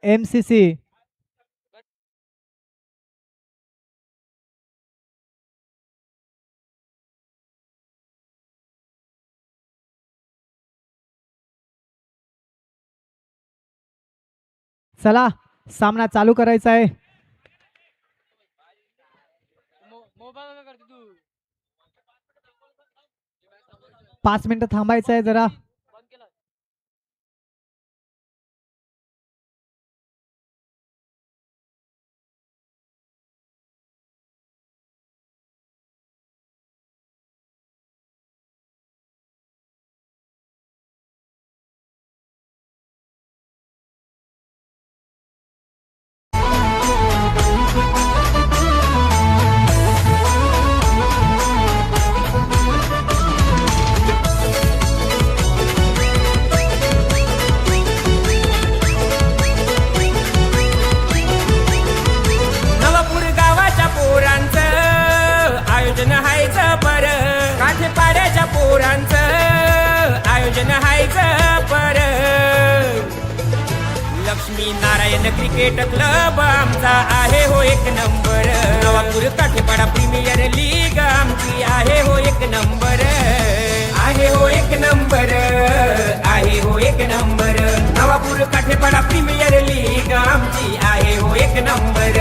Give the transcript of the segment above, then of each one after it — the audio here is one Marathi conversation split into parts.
MCC. चला सामना चालू करायचा आहे. 5 मिनिटं थांबायचं आहे जरा. नवापूर गावाच्या पोरांचं आयोजन हायचं पर, काठेपाड्याच्या पोरांचं आयोजन हायचं पर. लक्ष्मी नारायण क्रिकेट क्लब आमचा आहे हो एक नंबर. नवापूर काठेपाडा प्रीमियर लीग आमची आहे हो एक नंबर. आहे हो एक नंबर, आहे हो एक नंबर. नवापूर काठेपाडा प्रीमियर लीग आमची आहे हो एक नंबर.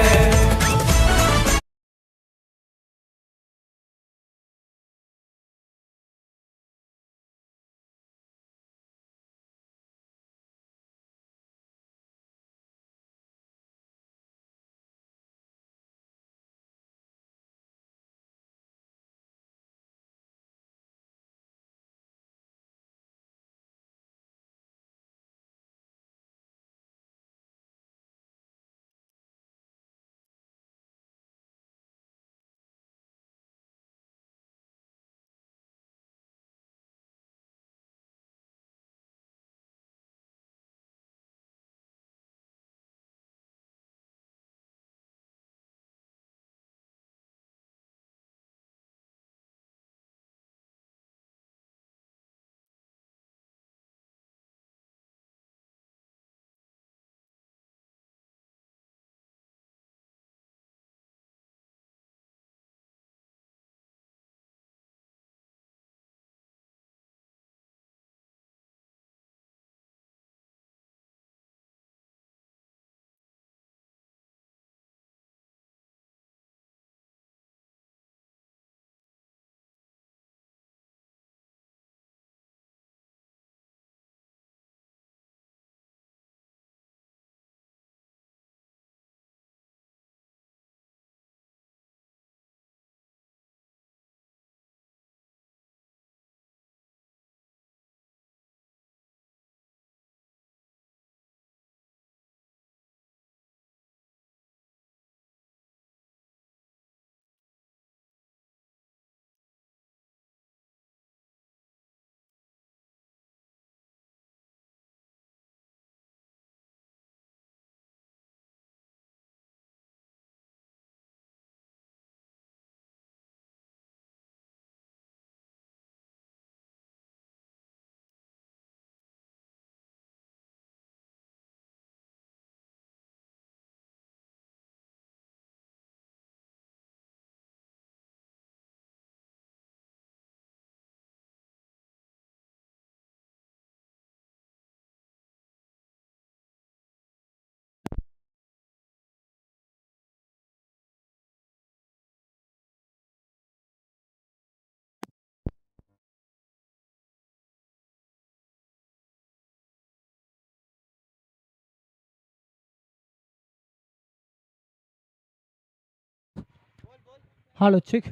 Hello chick.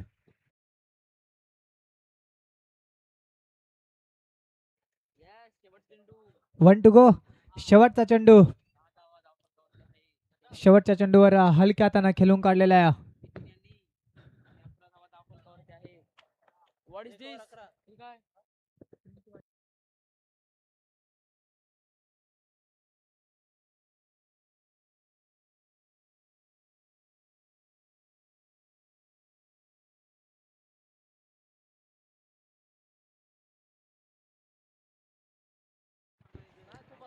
1 to go. शेवटचा चेंडू. शेवटच्या चेंडूवर हलक्या हाताने खेळून काढलेला आहे.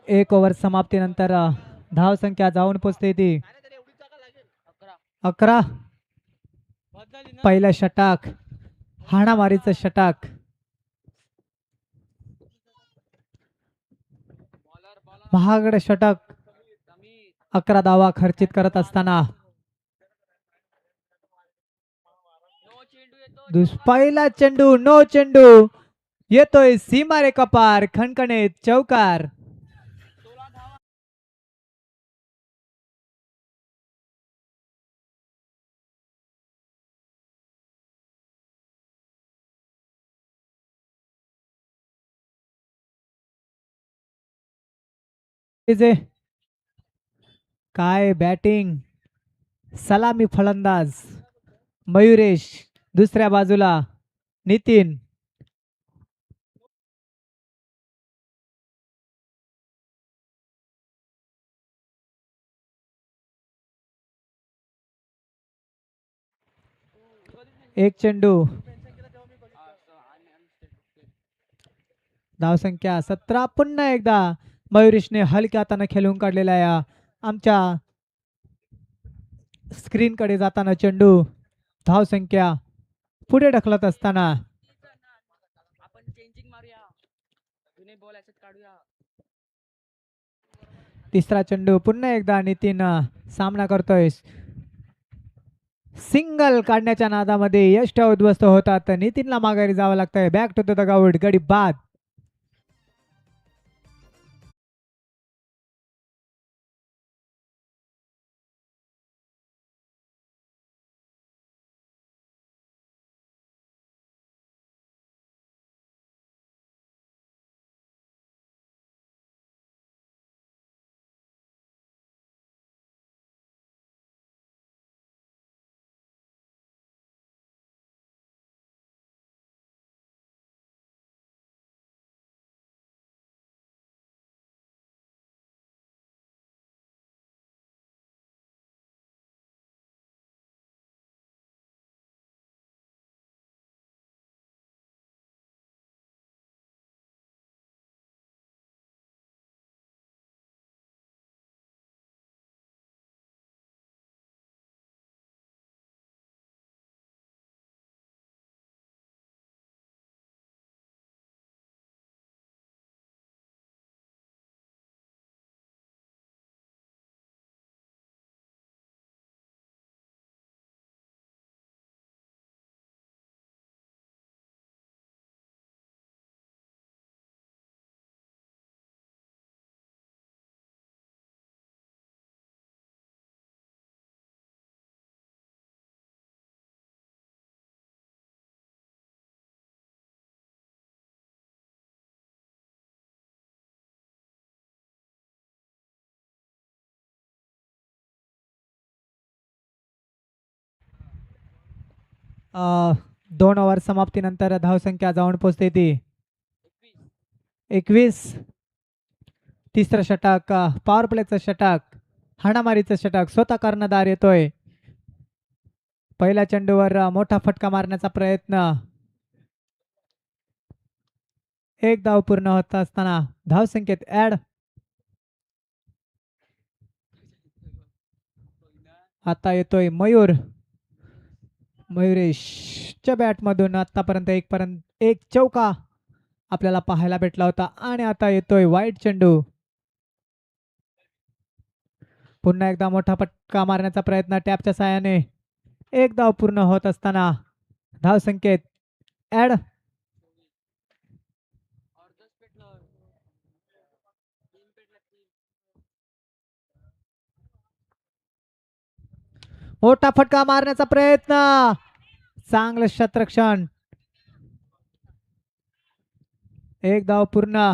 एक ओव्हर समाप्तीनंतर धाव संख्या जाऊन पोचते ती 11. पहिलं षटक, हाणामारीचं षटक. महागड षटक 11 धावा खर्चित करत असताना पहिला चेंडू, नो चेंडू येतोय सीमारेखा पार, खणखणीत चौकार. काय बॅटिंग, सलामी फलंदाज मयुरेश, दुसऱ्या बाजूला नितीन. एक चेंडू, धावसंख्या 17. पुन्हा एकदा मयुरेशने हलक्या हाताने खेळून काढलेला आहे. आमच्या स्क्रीन कडे जाताना चेंडू धावसंख्या पुढे ढकलत असताना तिसरा चेंडू, पुन्हा एकदा नितीन सामना करतोय. सिंगल काढण्याच्या नादामध्ये यश उद्ध्वस्त होतात. नितीनला माघारी जावं लागतंय. बॅक टू द डगआउट, गडी बाद. दोन ओव्हर समाप्तीनंतर धावसंख्या जाऊन पोचते ती 21. तिसरं षटक, पॉवर प्लेचं षटक, हाणामारीचं षटक, स्वतः कर्णधार येतोय. पहिल्या चेंडूवर मोठा फटका मारण्याचा प्रयत्न, एक धाव पूर्ण होत असताना धावसंख्येत ऍड. आता येतोय मयूर. मयुरेशच्या बॅटमधून आतापर्यंत एक चौका आपल्याला पाहायला भेटला होता. आणि आता येतोय वाईट चेंडू. पुन्हा एकदा मोठा फटका मारण्याचा प्रयत्न टॅपच्या साहाय्याने. एक धाव पूर्ण होत असताना धावसंख्येत ऍड. मोठा फटका मारण्याचा प्रयत्न, चांगलं क्षेत्ररक्षण, एक धाव पूर्ण.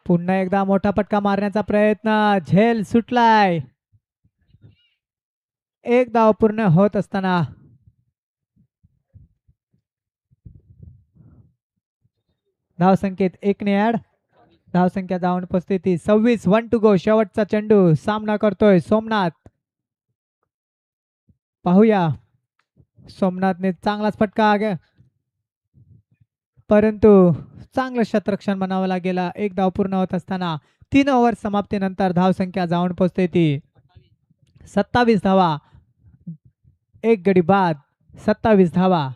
पुन्हा एकदा मोठा फटका मारण्याचा प्रयत्न, झेल सुटलाय. एक धाव पूर्ण होत असताना धावसंख्येत 1ने ऍड. धावसंख्या जाऊन पोहोचते ती 26. 1 टू गो. शेवटचा चेंडू सामना करतोय सोमनाथ. पाहूया सोमनाथने चांगलाच फटका परंतु चांगलं क्षेत्ररक्षण म्हणावं लागेल. एक धाव पूर्ण होत असताना 3 ओव्हर समाप्तीनंतर धावसंख्या जाऊन पोहोचते ती 27 धावा. एक गडी बाद 27 धावा.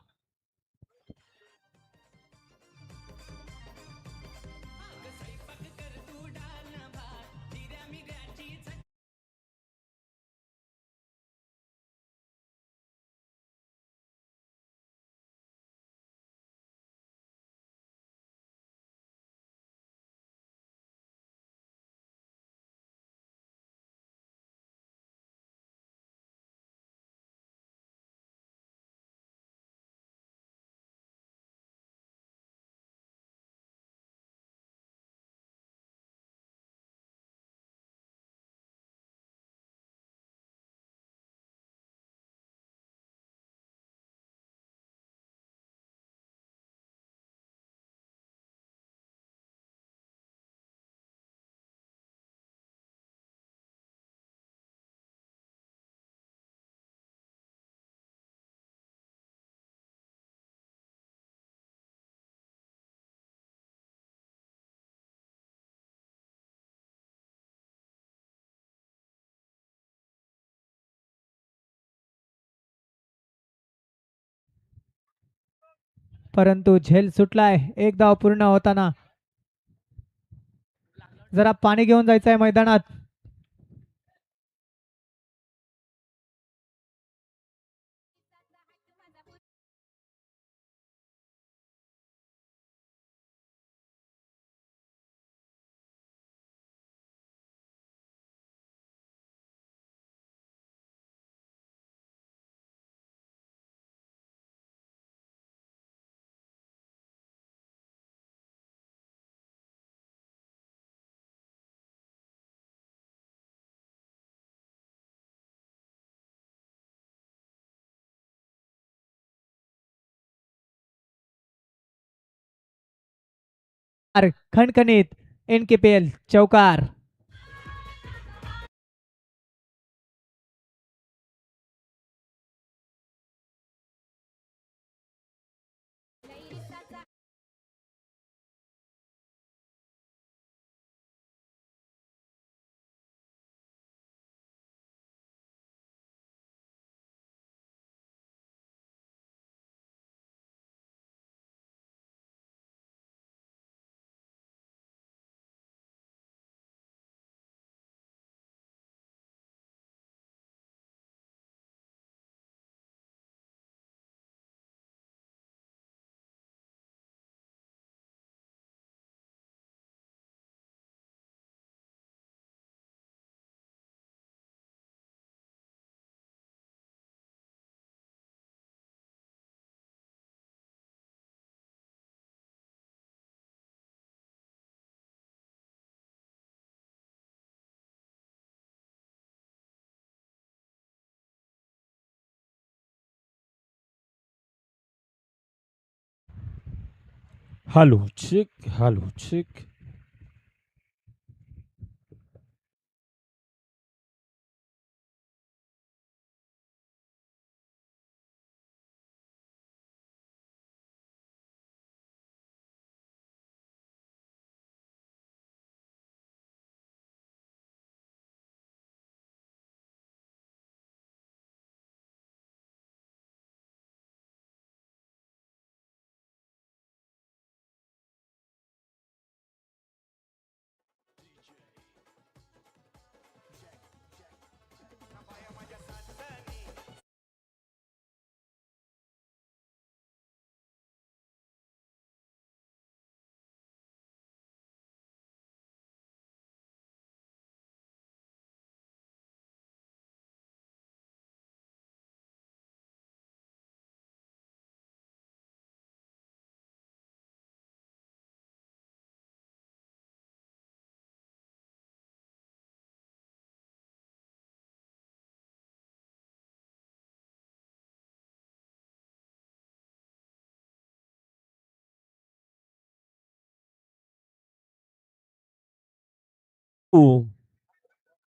परंतु झेल सुटलाय. एक धाव पूर्ण होताना जरा पाणी घेऊन जायचंय मैदानात. खणखणीत एनकेपीएल चौकार. Hallo, Chick, hallo, Chick.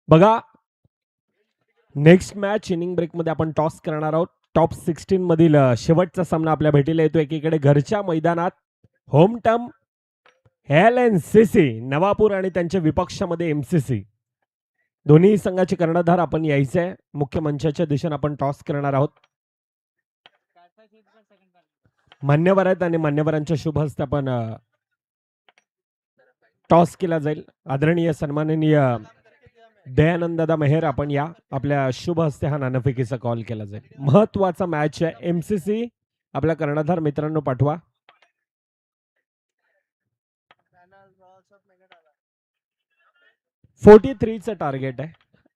बघा, नेक्स्ट मॅच इनिंग ब्रेक मध्ये आपण टॉस करणार आहोत. टॉप 16 मधील शेवटचा सामना आपल्या भेटीला येतो. एकीकडे घरच्या मैदानात होम टर्म LNCC नवापूर आणि त्यांच्या विपक्षामध्ये MCC. दोन्ही संघाचे कर्णधार आपण यायचे मुख्य मंचाच्या दिशेने आपण टॉस करणार आहोत. मान्यवर आहेत आणि मान्यवरांच्या शुभ हस्ते आपण टॉस केला जाईल. आदरणीय सन्माननीय दयानंद दादा मेहर, आपण या आपल्या शुभ हस्ते हा नाणेफेकीचा कॉल केला जाईल. महत्वाचा मॅच आहे. MCC आपल्या कर्णधार मित्रांनो पाठवा. .43 टार्गेट आहे.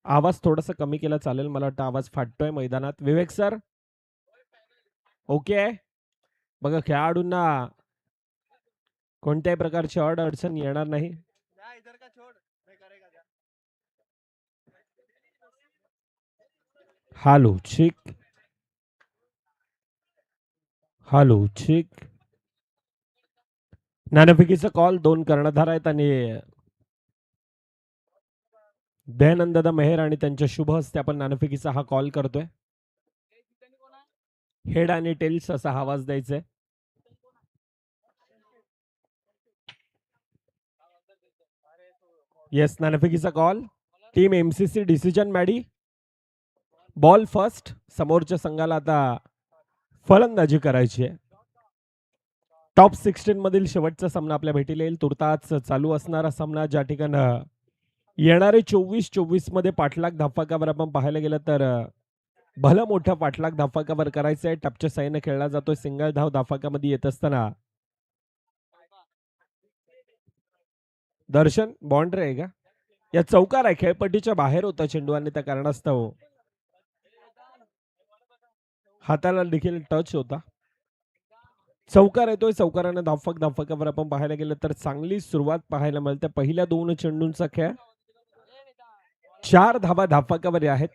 आवाज थोडासा कमी केला चालेल, मला वाटतं आवाज फाटतोय मैदानात. विवेक सर ओके आहे. बघा, खेळाडूंना कोणत्याही प्रकारची अडचण येणार नाही. हॅलो चिक, हॅलो चिक. नाणेफेकीचा कॉल, दोन कर्णधार आहेत आणि दयानंद दादा मेहर आणि त्यांच्या शुभ हस्ते आपण नाणेफेकीचा हा कॉल करतोय. हेड आणि टेल्स असा आवाज द्यायचा आहे. येस, नाणेफेकीचा call. Team MCC decision made. Ball first. समोरच्या संघाला आता फलंदाजी करायची आहे. टॉप 16 मधील शेवटचा सामना आपल्या भेटीला येईल. तुर्तास चालू असणारा सामना, ज्या ठिकाणी येणारे 24-24 मध्ये पाठलाग धाफाकावर आपण पाहायला गेलं तर भलं मोठ्या पाठलाग धाफाकावर करायचं आहे. टपच्या साईने खेळला जातोय. सिंगल धाव धाफाकामध्ये येत असताना दर्शन बाउंड्री आहे का? या चौकार आहे. खेळपट्टीच्या बाहेर होता चेंडू आणि त्या कारणास्तव हाताला देखील टच होता. चौकार येतोय. चौकाराने धाफाकावर आपण पाहायला गेलं तर चांगली सुरुवात पाहायला मिळते. पहिल्या दोन चेंडूंचा खेळ 4 धावा धाफाकावर आहेत.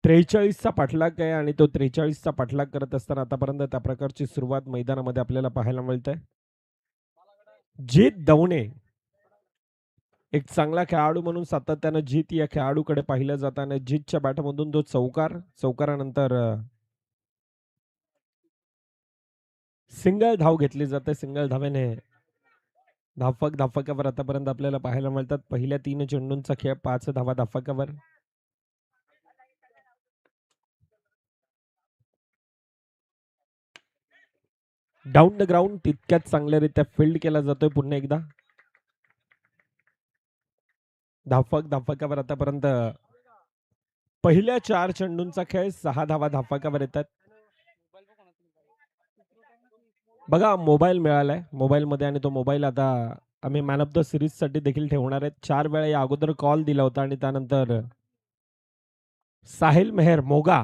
43चा पाठलाग आहे आणि तो 43चा पाठलाग करत असताना आतापर्यंत त्या प्रकारची सुरुवात मैदानामध्ये आपल्याला पाहायला मिळते. जीत दवणे एक चांगला खेळाडू म्हणून सातत्यानं जीत या खेळाडूकडे पाहिलं जाताना जीतच्या बॅटमधून जो चौकारानंतर सिंगल धाव घेतली जाते. सिंगल धावेने धाफाकावर आतापर्यंत आपल्याला पाहायला मिळतात. पहिल्या 3 चेंडूंचा खेळ 5 धावा धाफाकावर. डाऊन द ग्राउंड तितक्याच चांगल्यारीत्या फील्ड केला जातोय. पुन्हा एकदा धाफाकावर आतापर्यंत पहिल्या 4 चेंडूंचा खेळ 6 धावा धाफाकावर येतात. बघा, मोबाईल मिळालाय मोबाईल मध्ये आणि तो मोबाईल आता आम्ही मॅन ऑफ द सिरीज साठी देखील ठेवणार आहेत. 4 वेळा या अगोदर कॉल दिला होता आणि त्यानंतर साहिल मेहर मोगा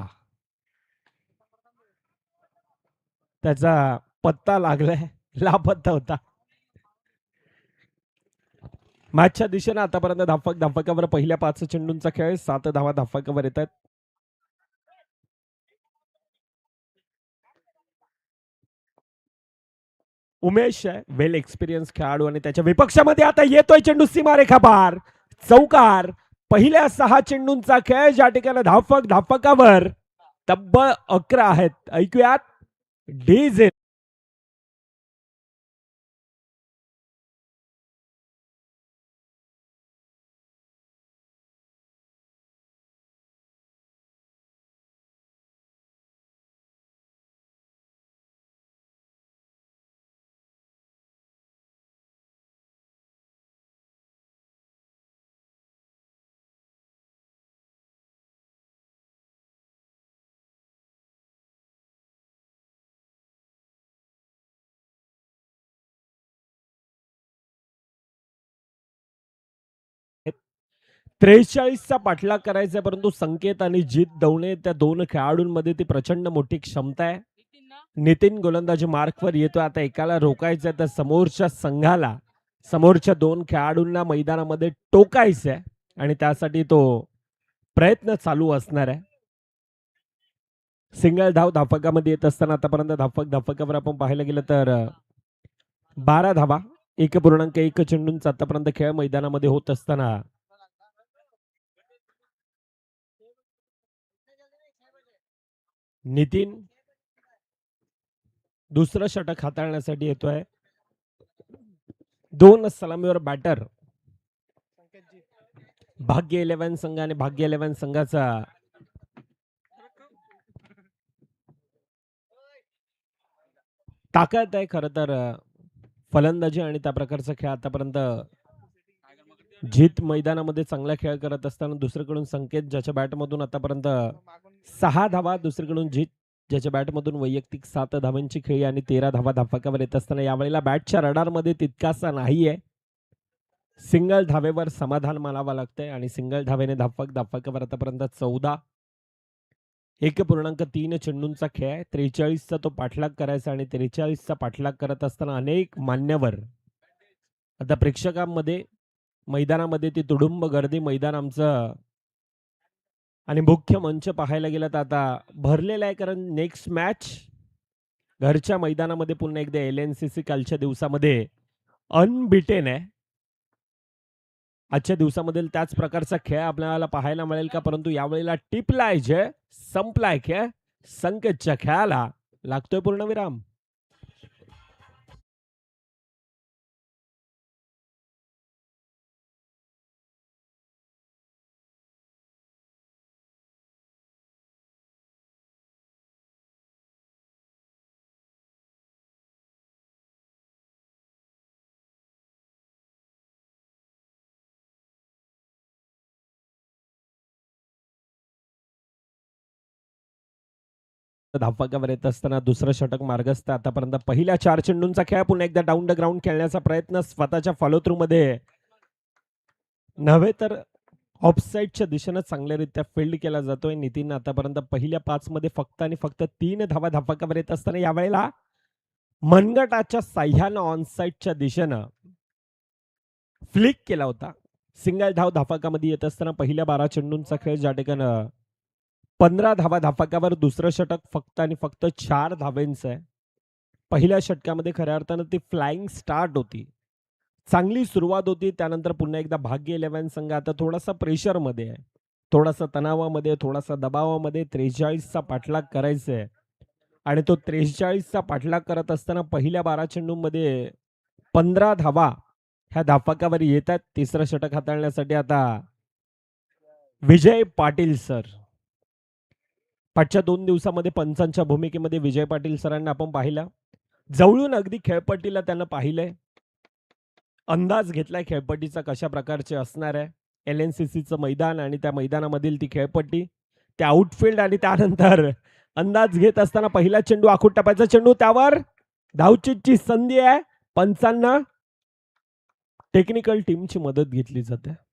त्याचा पत्ता लागलाय, लापत्ता होता. मॅचच्या दिशेने आतापर्यंत धाफाकावर पहिल्या 5 चेंडूंचा खेळ 7 धावा धाफाकावर येतात. उमेश आहे, वेल एक्सपिरियन्स खेळाडू आणि त्याच्या विपक्षामध्ये आता येतोय चेंडू सीमारेखा पार. चौकार. पहिल्या 6 चेंडूंचा खेळ, ज्या ठिकाणी धाफाकावर तब्बल 11 आहेत. ऐकूयात डीजे. चा पाठलाग करायचा, परंतु संकेत आणि जीत दवणे त्या दोन खेळाडूंमध्ये ती प्रचंड मोठी क्षमता आहे. नितीन गोलंदाजी मार्कवर येतो. आता एकाला रोखायचं तर समोरच्या संघाला, समोरच्या 2 खेळाडूंना मैदानामध्ये टोकायचं आहे आणि त्यासाठी तो प्रयत्न चालू असणार आहे. सिंगल धाव धाफाकामध्ये येत असताना आतापर्यंत धाफाकावर आपण पाहायला गेलं तर 12 धावा 1.1 चेंडूंचा आतापर्यंत खेळ मैदानामध्ये होत असताना नितीन दुसरं षटक हाताळण्यासाठी येतोय. 2 सलामीवर बॅटर भाग्य 11 संघ आणि भाग्य 11 संघाचा ताकद आहे खर तर फलंदाजी आणि त्या प्रकारचा खेळ आतापर्यंत जीत मैदानामध्ये चांगला खेळ करत असताना दुसरीकडून संकेत ज्याच्या बॅटमधून आतापर्यंत 6 धावा, दुसरीकडून जीत ज्याच्या बॅटमधून वैयक्तिक 7 धावांची खेळी आणि 13 धावा धापाकावर येत असताना यावेळेला बॅटच्या रडारमध्ये तितकासा नाहीये. सिंगल धावेवर समाधान मानावं लागतंय आणि सिंगल धावेने धापाकावर आतापर्यंत 14. 1.3 चेंडूंचा खेळ आहे. 43चा तो पाठलाग करायचा आणि 43चा पाठलाग करत असताना अनेक मान्यवर आता प्रेक्षकांमध्ये मैदानामध्ये ती तुडुंब गर्दी मैदान आमचं आणि मुख्य मंच पाहायला गेलं तर आता भरलेलं आहे, कारण नेक्स्ट मॅच घरच्या मैदानामध्ये पुन्हा एकदा LNCC कालच्या दिवसामध्ये अनबिटेन आहे. आजच्या दिवसामधील त्याच प्रकारचा खेळ आपल्याला पाहायला मिळेल का, परंतु यावेळेला टिपलाय जय, संपलाय खेळ, संकेतच्या खेळाला लागतोय पूर्णविराम. धापाकावर येत असताना दुसरं षटक मार्गस्थ. आतापर्यंत पहिल्या 4 चेंडूंचा खेळ पुन्हा एकदा डाऊन द ग्राउंड खेळण्याचा प्रयत्न स्वतःच्या फॉलो थ्रू मध्ये नव्हे तर ऑफसाईडच्या दिशेनं चांगल्यारीत्या फील्ड केला जातोय. नितीन आतापर्यंत पहिल्या 5 मध्ये फक्त आणि फक्त 3 धावा धापाकावर येत असताना यावेळेला मनगटाच्या साह्यानं ऑनसाईडच्या दिशेनं फ्लिक केला होता. सिंगल धाव धापाकामध्ये येत असताना पहिल्या 12 चेंडूंचा खेळ ज्या ठिकाणी 15 धावा धापाकावर दुसरं षटक फक्त आणि फक्त 4 धावेंचं आहे. पहिल्या षटकामध्ये खऱ्या अर्थानं ती फ्लाइंग स्टार्ट होती, चांगली सुरुवात होती. त्यानंतर पुन्हा एकदा भाग्य 11 संघ आता थोडासा प्रेशरमध्ये आहे, थोडासा तणावामध्ये, थोडासा दबावामध्ये. 43चा पाठलाग करायचा आहे आणि तो 43चा पाठलाग करत असताना पहिल्या 12 चेंडूंमध्ये 15 धावा ह्या धापाकावर येतात. तिसरं षटक हाताळण्यासाठी आता विजय पाटील सर. पाठच्या 2 दिवसामध्ये पंचांच्या भूमिकेमध्ये विजय पाटील सरांना आपण पाहिलं, जवळून अगदी खेळपट्टीला त्यांना पाहिलंय, अंदाज घेतलाय खेळपट्टीचा कशा प्रकारचे असणार आहे. LNCCचं मैदान आणि त्या मैदानामधील ती खेळपट्टी, ते आउटफील्ड आणि त्यानंतर अंदाज घेत असताना पहिला चेंडू आखूट टपायचा चेंडू, त्यावर धावचीची संधी आहे. पंचांना टेक्निकल टीमची मदत घेतली जाते.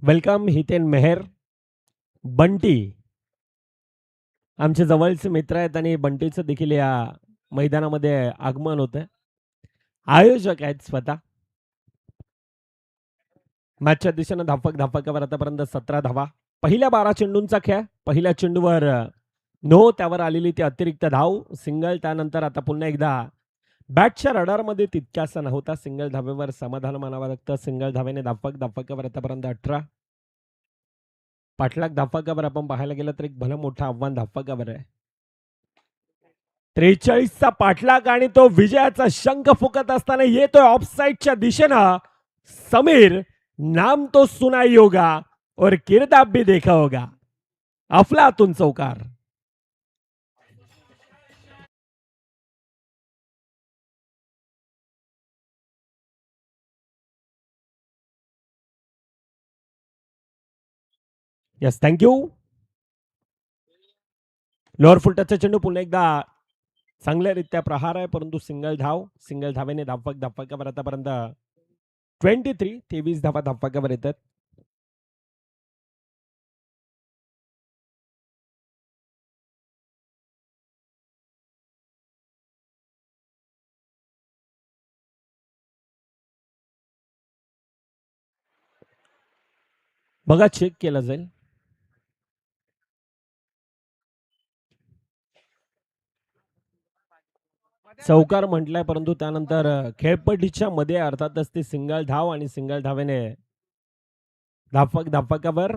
वेलकम हितेन मेहर, बंटी आमचे जवळचे मित्र आहेत आणि बंटीचं देखील या मैदानामध्ये आगमन होतंय. आयोजक आहेत स्वतः. मॅचच्या दिशेनं धापाकावर आतापर्यंत 17 धावा. पहिल्या 12 चेंडूंचा खेळ, पहिल्या चेंडूवर नो, त्यावर आलेली ती अतिरिक्त धाव सिंगल. त्यानंतर आता पुन्हा एकदा बॅटच्या रडारमध्ये तितक्यासा नव्हता, सिंगल धावेवर समाधान मानावं लागतं. सिंगल धावेने धापाकावर आतापर्यंत 18. पाठलाग धापाकावर आपण पाहायला गेलं तर एक भलं मोठं आव्हान धापाकावर आहे. 43चा पाठलाग आणि तो विजयाचा शंख फुकत असताना येतोय ऑफसाईडच्या दिशेनं समीर. नाम तो सुनाई होगा और किरदार भी देखा होगा. अफलातून चौकार. Yes, thank you. लोअर फुलटचा चेंडू पुन्हा एकदा चांगल्यारीत्या प्रहार आहे, परंतु सिंगल धाव. सिंगल धावेने धापाकावर आतापर्यंत 23 धावा धापाकावर येतात. बघा चेक केला जाईल. चौकार म्हटलाय, परंतु त्यानंतर खेळपट्टीच्या मध्ये अर्थातच ती सिंगल धाव आणि सिंगल धावेने धापकावर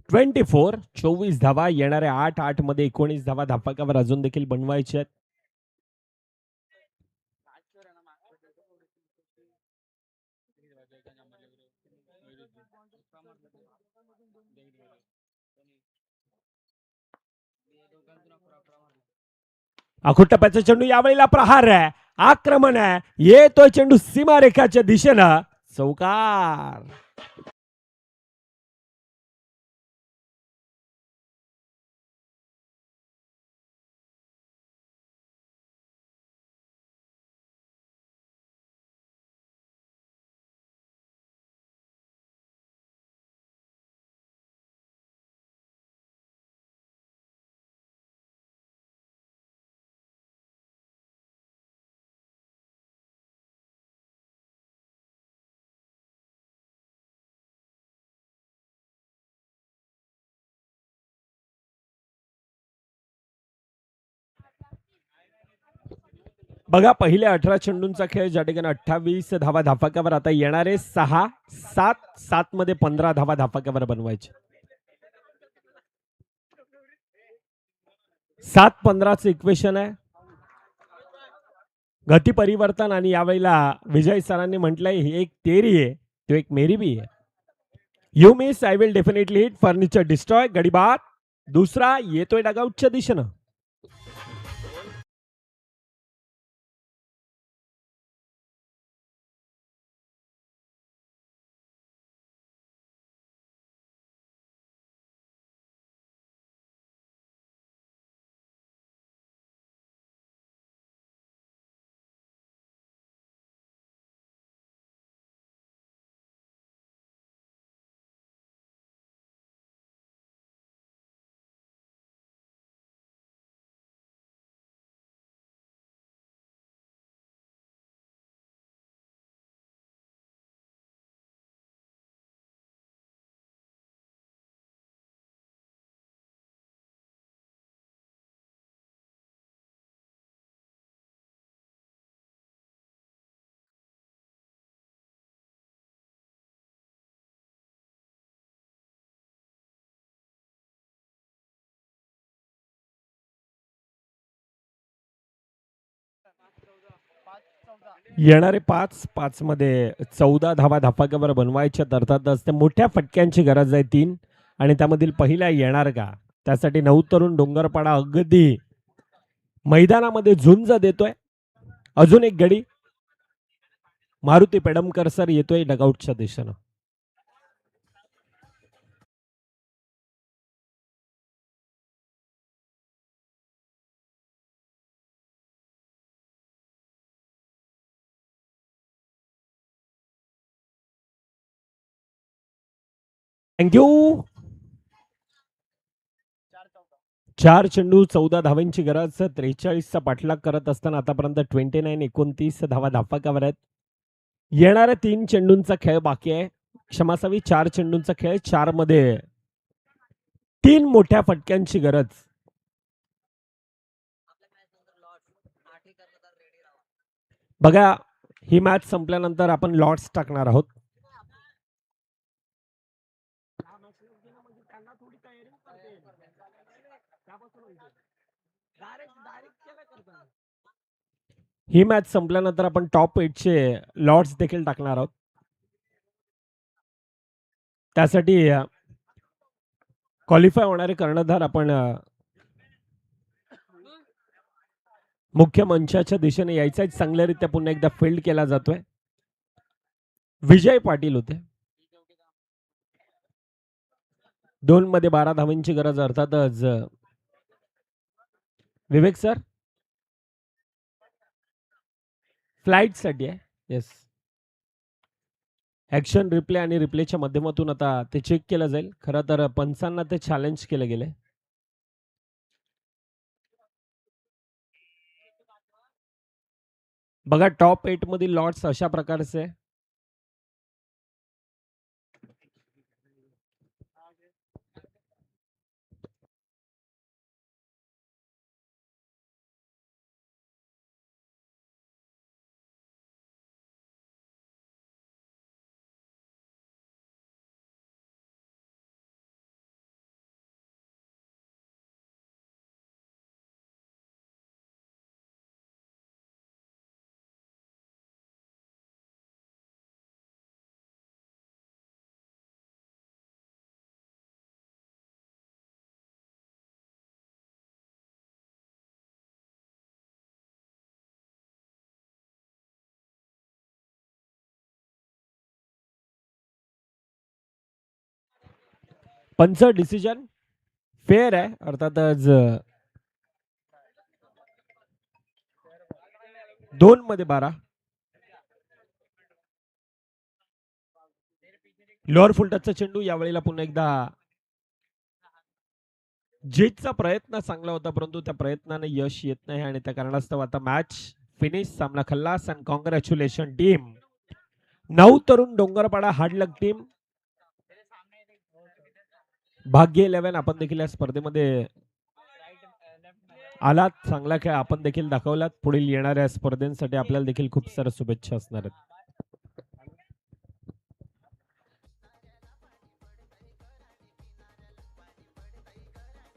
24 धावा येणाऱ्या 8 मध्ये 19 धावा धापकावर अजून देखील बनवायचे आहेत. आखूड टप्प्याचा चेंडू यावेळेला प्रहार आहे, आक्रमण आहे, येतोय चेंडू सीमारेखाच्या दिशेनं, चौकार. बघा पहिल्या 18 चेंडूंचा खेळ, ज्या ठिकाणी 28 धावा धापकावर, आता येणारे 6-7 मध्ये 15 धावा धापकावर बनवायचे. 7-15च इक्वेशन आहे. गती परिवर्तन, आणि यावेळेला विजय सरांनी म्हटलंय ही एक तेरी आहे तो एक मेरी भी आहे. You miss I will definitely hit, furniture destroy, गडी बाद. दुसरा येतोय डगआउटच्या दिशेनं. येणारे 5 मध्ये 14 धावा धापकावर बनवायच्या, अर्थातच त्या मोठ्या फटक्यांची गरज आहे 3, आणि त्यामधील पहिला येणार का, त्यासाठी नवतरुण डोंगरपाडा अगदी मैदानामध्ये झुंज देतोय. अजून एक गडी, मारुती पेडमकर सर येतोय डगआउटच्या दिशेनं. थँक्यू. 4 चेंडू 14 धावांची गरज, 43चा पाठलाग करत असताना आतापर्यंत 29 धावा धापकावर आहेत. येणाऱ्या 3 चेंडूंचा खेळ बाकी आहे, क्षमासावी 4 चेंडूंचा खेळ, 4 मध्ये 3 मोठ्या फटक्यांची गरज. बघा ही मॅच संपल्यानंतर आपण लॉट्स टाकणार आहोत. ही मॅच संपल्यानंतर आपण टॉप 8चे लॉट्स देखील टाकणार आहोत. त्यासाठी क्वालिफाय होणारे कर्णधार आपण मुख्य मंचाच्या दिशेने यायचा, चांगल्यारीत्या पुन्हा एकदा फील्ड केला जातोय. विजय पाटील होते. 2 मध्ये 12 धावांची गरज, अर्थातच विवेक सर फ्लाइट साठी आहे. येस, ऍक्शन रिप्ले आणि रिप्लेच्या माध्यमातून आता ते चेक केलं जाईल. खरं तर पंचांना ते चॅलेंज केले गेले. बघा टॉप 8 मधील लॉट्स अशा प्रकारचे, पंच डिसिजन फेअर आहे अर्थातच 2 मध्ये 12. लोअर फुल टचचा चेंडू यावेळेला पुन्हा एकदा जीतचा प्रयत्न चांगला होता परंतु त्या प्रयत्नाने यश येत नाही आणि त्या कारणास्तव आता मॅच फिनिश. सामना खल्लास अँड कॉंग्रॅच्युलेशन टीम. 9 तरुण डोंगरपाडा हार्डलक टीम. भाग्य 11 आपण देखील या स्पर्धेमध्ये आलात. चांगला खेळ आपण देखील दाखवलात. पुढील येणाऱ्या स्पर्धेसाठी आपल्याला देखील खूप साऱ्या शुभेच्छा असणार आहेत.